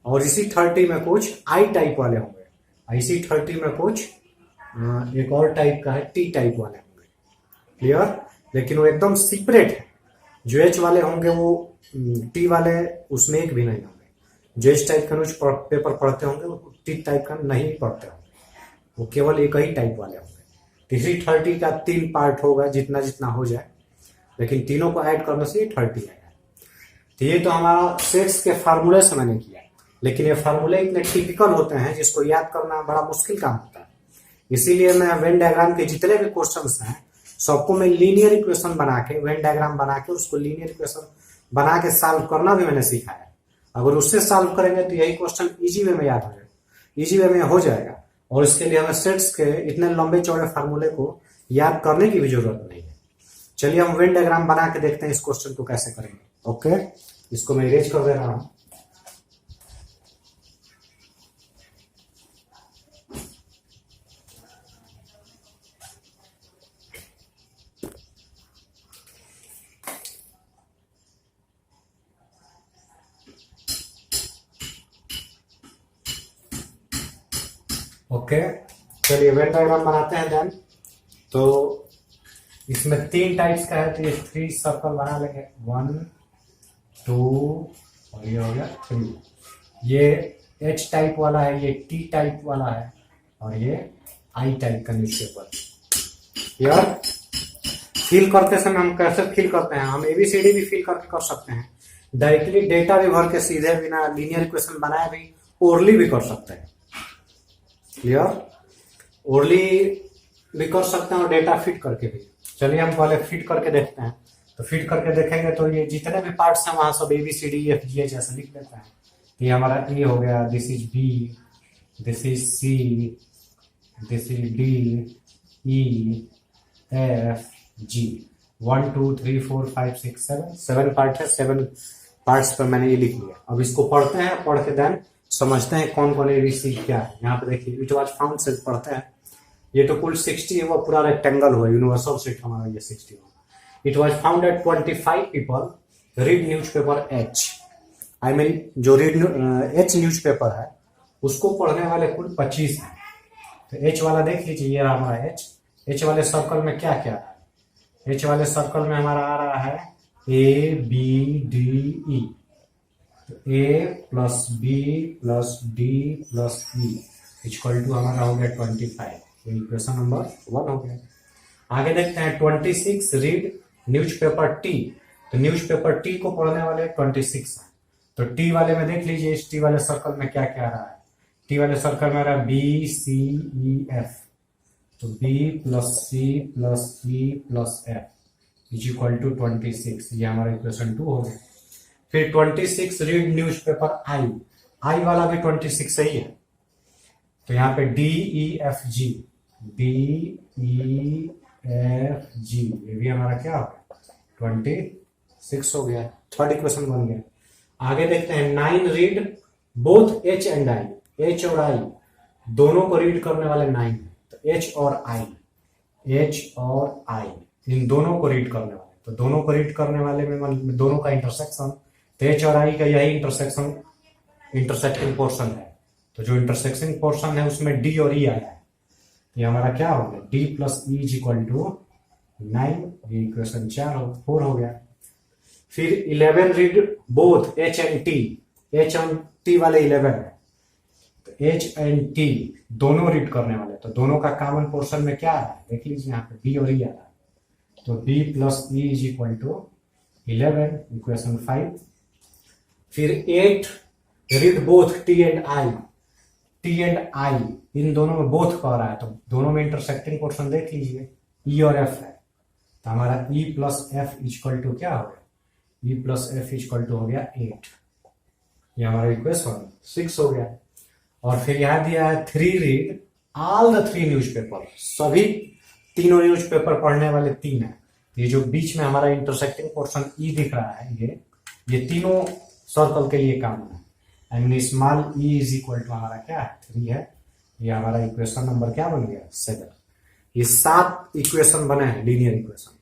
और इसी 30 में कुछ I टाइप वाले होंगे, इसी 30 में कुछ एक और टाइप का है T टाइप वाले होंगे। क्लियर? लेकिन वो एकदम सीपरेट है। जो एच वाले होंगे वो टी वाले उसमें एक भी नहीं होंगे। जो एच टाइप का न्यूज पेपर पढ़ते होंगे वो टी टाइप का नहीं पढ़ते होंगे, वो केवल एक ही टाइप वाले होंगे। तीसरी 30 का 3 पार्ट होगा, जितना जितना हो जाए, लेकिन तीनों को ऐड करने से 30 आएगा। तो ये तो हमारा सेट्स के फार्मूले से मैंने किया, लेकिन ये फार्मूले इतने टिपिकल होते हैं जिसको याद करना बड़ा मुश्किल काम होता है। इसीलिए मैं वेन डायग्राम के जितने भी क्वेश्चंस हैं सबको मैं लीनियर इक्वेशन बना के, वेन डायग्राम बना के उसको लीनियर इक्वेशन बना के सॉल्व करना भी मैंने सीखा है। अगर उससे सॉल्व करेंगे तो यही क्वेश्चन इजी वे में याद हो जाएगा, इजी वे में हो जाएगा। और इसके लिए हमें सेट्स के इतने लंबे चौड़े फार्मूले को याद करने की भी जरूरत नहीं है। चलिए हम वेन डायग्राम बना के देखते हैं इस क्वेश्चन को कैसे करेंगे। ओके, इसको मैं इरेज कर दे रहा हूं। ओके, चलिए वेन डायग्राम बनाते हैं देन। तो इसमें 3 टाइप्स का है, तो ये 3 सर्कल बना लेंगे, 1 2 और ये हो गया 3। ये एच टाइप वाला है, ये टी टाइप वाला है, और ये आई टाइप का न्यूज़पेपर। यार फिल करते समय हम कैसे फिल करते हैं, हम एबीसीडी भी फिल करके कर सकते हैं, डायरेक्टली डेटा भी भर के सीधे बिना लीनियर इक्वेशन बनाए भी ओरली भी कर सकते हैं। क्लियर, ओरली भी कर सकते हैं और डेटा फिट करके भी। चलिए हम पहले फिट करके देखते हैं। तो फिट करके देखेंगे तो ये जितने भी पार्ट्स हैं वहां सब ABCDEFG ऐसे लिख लेते हैं। ये हमारा ए हो गया, this is B, this is C, this is D, E, F, G. 1 2 3 4 5 6 7 part है, 7 पार्ट्स पर मैंने ये लिख लिया। अब इसको पढ़ते हैं, पढ़ के देन समझते हैं कौन कौन ABC क्या है। यहाँ पे देखिए इट वाज फाउंड से पढ़ते हैं। ये तो कुल 60 है, वो पूरा रेक्टेंगल हुआ, यूनिवर्सल सेट हमारा ये 60 हुआ। It was found that 25 people read newspaper H। I mean जो रीड H न्यूज़पेपर है उसको पढ़ने वाले कुल 25 हैं। तो H वाला देख लीजिए, ये हमारा H वाले सर्कल में क्या क्या है। H वाले सर्कल में हमारा आ रहा है ABDE। तो A plus B plus D plus E equal to हमारा हो गया 25। इक्वेशन नंबर 1 हो गया। आगे देखते हैं 26 रीड न्यूज़पेपर T। तो न्यूज़पेपर T को पढ़ने वाले 26 है। तो T वाले में देख लीजिए, इस T वाले सर्कल में क्या क्या आ रहा है। T वाले सर्कल में आ रहा है BCEF। तो B plus C plus E plus F equal to 26। ये हमारा इक्वेशन 2 हो गया। फिर 26 रीड न्यूज़पेपर I वाला भी 26 सही है। तो यहाँ पे DEFG ये भी हमारा क्या हो गया 26 हो गया। थर्ड इक्वेशन बन गया। आगे देखते हैं 9 read both H and I। H और I दोनों को रीड करने वाले 9 है। तो H और I इन दोनों को रीड करने वाले, तो दोनों को रीड करने वाले में दोनों का इंटरसेक्शन, तो H और I का यही इंटरसेक्टिंग पोर्शन है। तो जो इंटरसेक्शन पोर्शन है उसमें D और E आया है। ये हमारा क्या हो गया, D plus E is equal to 9। ये इक्वेशन 4 हो गया। फिर 11 read both H and T। H और T वाले 11 है। तो H एंड T दोनों रीड करने वाले, तो दोनों का कॉमन पोर्शन में क्या है देख लीजिए, यहाँ पे B और E आ रहा है। तो B plus E is equal to 11, equation 5। फिर 8 read both T and I। इन दोनों में बोथ कह रहा है, तो दोनों में इंटरसेक्टिंग पोर्शन देख लीजिए, E और F है। तो हमारा E plus F equal to क्या हो गया, E plus F equal to हो गया 8। ये हमारा इक्वेशन 6 हो गया। और फिर यहाँ दिया है 3 रीड ऑल द 3 न्यूज़पेपर। सभी तीनों न्यूज़पेपर पढ़ने वाले 3 है। ये जो बीच में हमारा इंटरसेक्टिंग पोर्शन E दिख रहा है, ये तीनों सर्कल के लिए काम है। I mean small E is equal to हमारा क्या है 3 है। ये हमारा इक्वेशन नंबर क्या बन गया 7। ये 7 इक्वेशन बने हैं लीनियर इक्वेशन।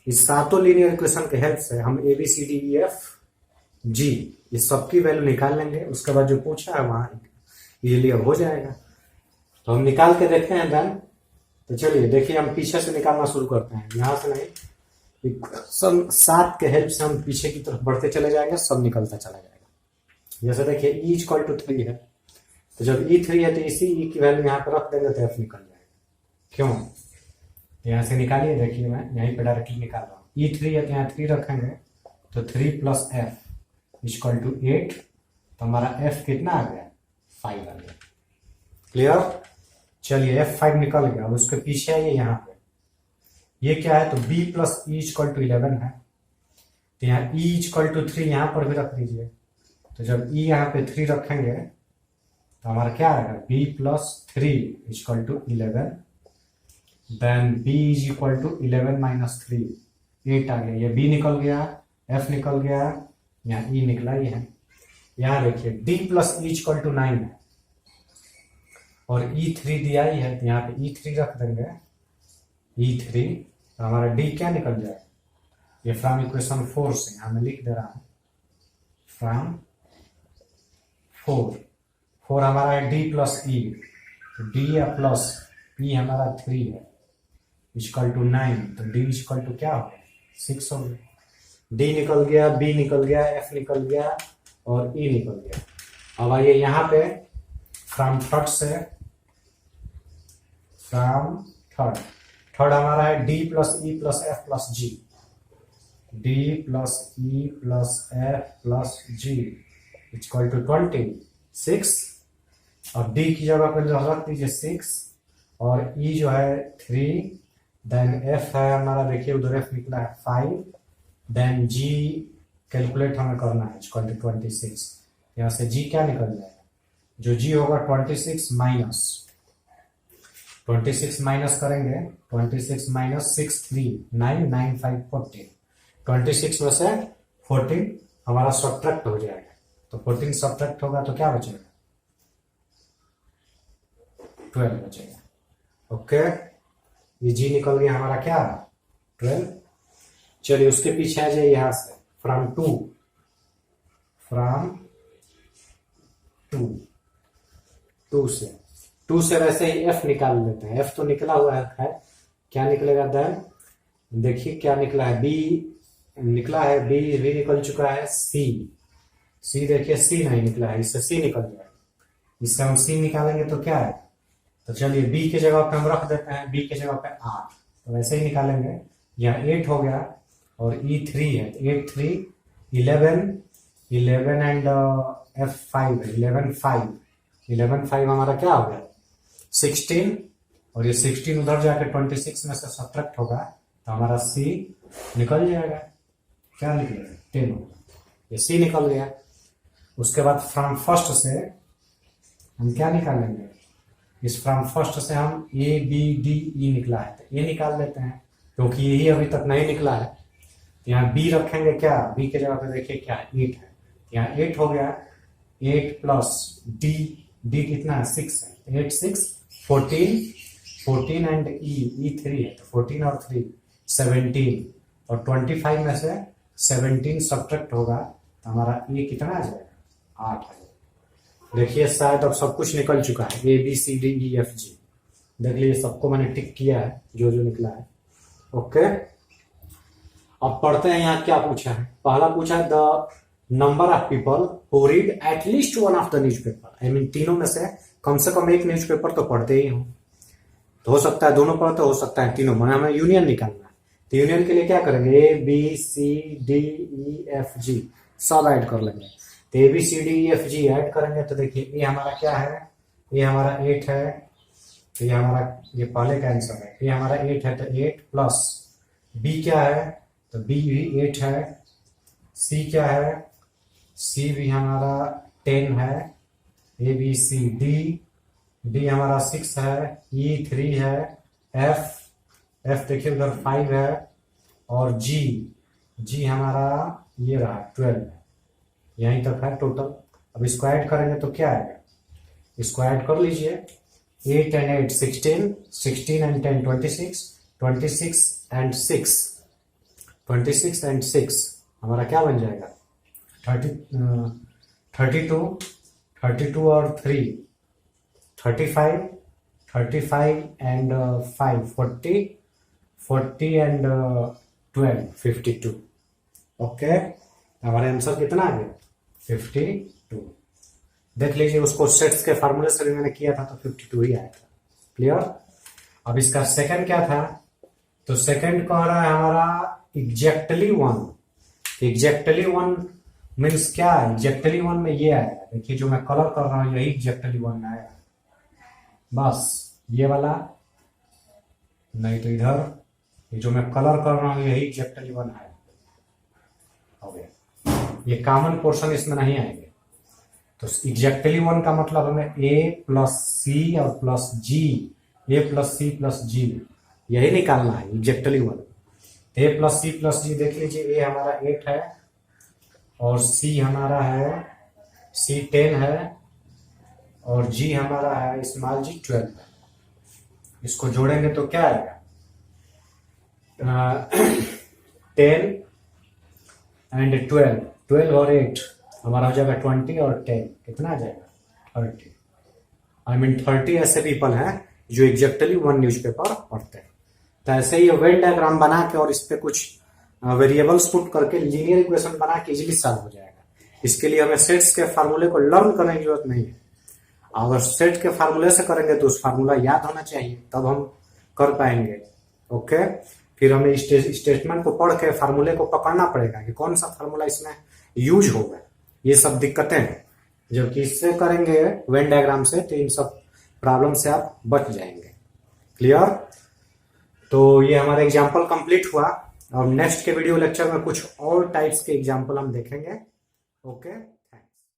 इस सातों लीनियर इक्वेशन के हेल्प से हम ABCDEFG इस सबकी वैल्यू निकाल लेंगे। उसके बाद जो पूछा है वहां इजीली अब हो जाएगा। तो हम निकाल के देखते हैं देन। तो चलिए देखिए, हम पीछे से निकालना शुरू करते हैं, यहां से नहीं, इक्वेशन 7 के हेल्प से हम पीछे की तरफ बढ़ते चले जाएंगे, सब निकलता चला जाएगा। जैसे देखिए ई इक्वल टू 3 है, तो जब ई 3 है तो इसी ई की वैल्यू यहाँ पर रख देंगे तो एफ निकल जाएगा। क्यों? यहाँ से निकालिए, देखिए मैं यहीं पर डायरेक्टली निकाल रहा हूँ। ई 3 है तो यहाँ 3 रखेंगे तो 3 प्लस एफ इक्वल टू 8, तो हमारा एफ कितना आ गया? 5 आ गया। क्लियर? चलिए F5 निकल गया। अब उसके पीछे आइए, यहाँ पे ये क्या है? तो B plus E equal to 11 है, तो यहाँ E इक्वल टू 3 यहाँ पर भी रख दीजिए। तो जब E यहाँ पे 3 रखेंगे तो हमारा क्या आएगा? B plus 3 equal to 11, then B is equal to 11 minus 3, 8 आ गया। ये B निकल गया, F निकल गया, यहाँ E निकला ही है। यहाँ देखिए D plus E equal to 9 है और E3 दिया ही है, तो यहाँ पे E3 रख देंगे। E3 तो हमारा D क्या निकल जाएगा? ये फ्रॉम इक्वेशन 4 से यहाँ मैं लिख दे रहा हूँ, फ्रॉम 4 हमारा है D प्लस ई, तो D या प्लस E हमारा 3 है इक्वल टू 9, तो D इक्वल टू क्या हो गया? 6 हो गया। D निकल गया, B निकल गया, F निकल गया और E निकल गया। अब आइए यहाँ पे फ्रॉम थर्ड हमारा है D plus E plus F plus G, D plus E plus F plus G equal to 26, और D की जगह पर रख दीजिए 6 और E जो है 3, देन F है हमारा, देखिए उधर F निकला है 5, देन G कैलकुलेट हमें करना है इक्वल टू 26। यहाँ से G क्या निकल जाएगा? जो G होगा 26 माइनस करेंगे, 26 माइनस 6 3 9 9 5 14, 26 में से 14 हमारा सब्ट्रैक्ट हो जाएगा, तो 14 सब्ट्रैक्ट होगा तो क्या बचेगा? 12 बचेगा। ओके, ये G निकल गया हमारा क्या? 12। चलिए उसके पीछे आ जाइए, यहां से फ्रॉम टू से वैसे ही F निकाल लेते हैं। F तो निकला हुआ है, क्या निकलेगा? देन देखिए क्या निकला है? B निकला है, B भी निकल चुका है, C देखिए C नहीं निकला है, इससे C निकल जाएगा। इससे हम C निकालेंगे तो क्या है? तो चलिए B की जगह पे हम रख देते हैं, B की जगह पे 8, तो वैसे ही निकालेंगे। यहाँ 8 हो गया और E3 है, 8 3 11 एंड F5 है 11 5 हमारा क्या हो गया? 16, और ये 16 उधर जाके 26 में से सब्ट्रैक्ट होगा तो हमारा C निकल जाएगा। क्या निकलेगा? 10 होगा, ये C निकल गया। उसके बाद फ्रॉम फर्स्ट से हम क्या निकालेंगे? इस फ्रॉम फर्स्ट से हम A B D E निकला है तो A निकाल लेते हैं, क्योंकि यही अभी तक नहीं निकला है। यहाँ B रखेंगे, क्या B की जगह पे देखिए क्या 8 है, यहाँ 8 हो गया, 8 प्लस D कितना है? 6 है, 8 6 14 एंड E 3 है, तो 14 और 3 17, और 25 में से 17 सब्ट्रैक्ट होगा तो हमारा E कितना आ जाएगा? 8 है। देखिए शायद अब सब कुछ निकल चुका है, A B C D E F G, देख लीजिए सबको मैंने टिक किया है जो निकला है। ओके, अब पढ़ते हैं यहाँ क्या पूछा है। पहला पूछा है the number of people who read at least one of the newspaper. I mean तीनों में से कम एक न्यूज़पेपर तो पढ़ते ही हो, तो हो सकता है दोनों पढ़ते, हो सकता है तीनों, मैंने हमें यूनियन निकालना है। तो यूनियन के लिए क्या करेंगे? A B C D E F G सब ऐड कर लेंगे। तो A B C D E F G add करेंगे तो देखिए ये हमारा क्या है? ये हमारा 8 है, तो ये हमारा ये पहले का आंसर है। ये हमारा 8 है, तो 8 प्लस B क्या है? तो B भी 8 है। C क्या है? C भी हमारा 10 है। A B C D हमारा 6 है, E 3 है, F देखिए उधर 5 है, और G हमारा ये रहा 12 है। यहीं तक है टोटल। अब इसको ऐड करेंगे तो क्या आएगा? इसको ऐड कर लीजिए, 8 एंड 8 16, 16 एंड 10 26, 26 एंड 6 हमारा क्या बन जाएगा? 32 और 3 35 एंड 5 40 एंड 12, 52। ओके, हमारा आंसर कितना आ गया? 52। देख लीजिए, उसको सेट्स के फार्मूले से भी मैंने किया था तो 52 ही आया था। क्लियर? अब इसका सेकंड क्या था? तो सेकंड कह रहा है हमारा एग्जैक्टली 1। एग्जैक्टली 1 मीन्स क्या? एग्जैक्टली 1 में ये आएगा, देखिए जो मैं कलर कर रहा हूं यही एग्जैक्टली 1 में आएगा। बस ये वाला नहीं तो इधर ये जो मैं कलर कर रहा हूं यही एग्जैक्टली 1 आएगा। हो गया, ये कॉमन पोर्शन इसमें नहीं आएंगे। तो एग्जैक्टली 1 का मतलब हमें a प्लस सी और plus G, a plus C plus G यही निकालना है exactly 1। a plus C plus G देख लीजिए, a हमारा 8 है और c हमारा है, c 10 है और g हमारा है स्मॉल g 12 है। इसको जोड़ेंगे तो क्या आएगा? 10 एंड 12 और 8 हमारा हो जाएगा 20 और 10 कितना आ जाएगा? 30। आई मीन 30 ऐसे पीपल हैं जो एग्जैक्टली 1 न्यूज़पेपर पढ़ते हैं। तो ऐसे ही वेन डायग्राम बना के और इस पे कुछ वेरिएबल्स पुट करके लीनियर इक्वेशन बना के इजीली सॉल्व हो जाएगा। इसके लिए हमें सेट्स के फार्मूले को लर्न करने की जरूरत नहीं है। अगर सेट के फार्मूले से करेंगे तो उस फार्मूला याद होना चाहिए, तब हम कर पाएंगे। ओके, फिर हमें स्टेटमेंट को पढ़ के फार्मूले को पकड़ना पड़ेगा कि कौन सा फार्मूला इसमें यूज होगा। ये सब दिक्कतें हैं, जबकि इससे करेंगे वेन डायग्राम से तो इन सब प्रॉब्लम से आप बच जाएंगे। क्लियर? तो ये हमारा एग्जाम्पल कंप्लीट हुआ और नेक्स्ट के वीडियो लेक्चर में कुछ और टाइप्स के एग्जाम्पल हम देखेंगे। ओके।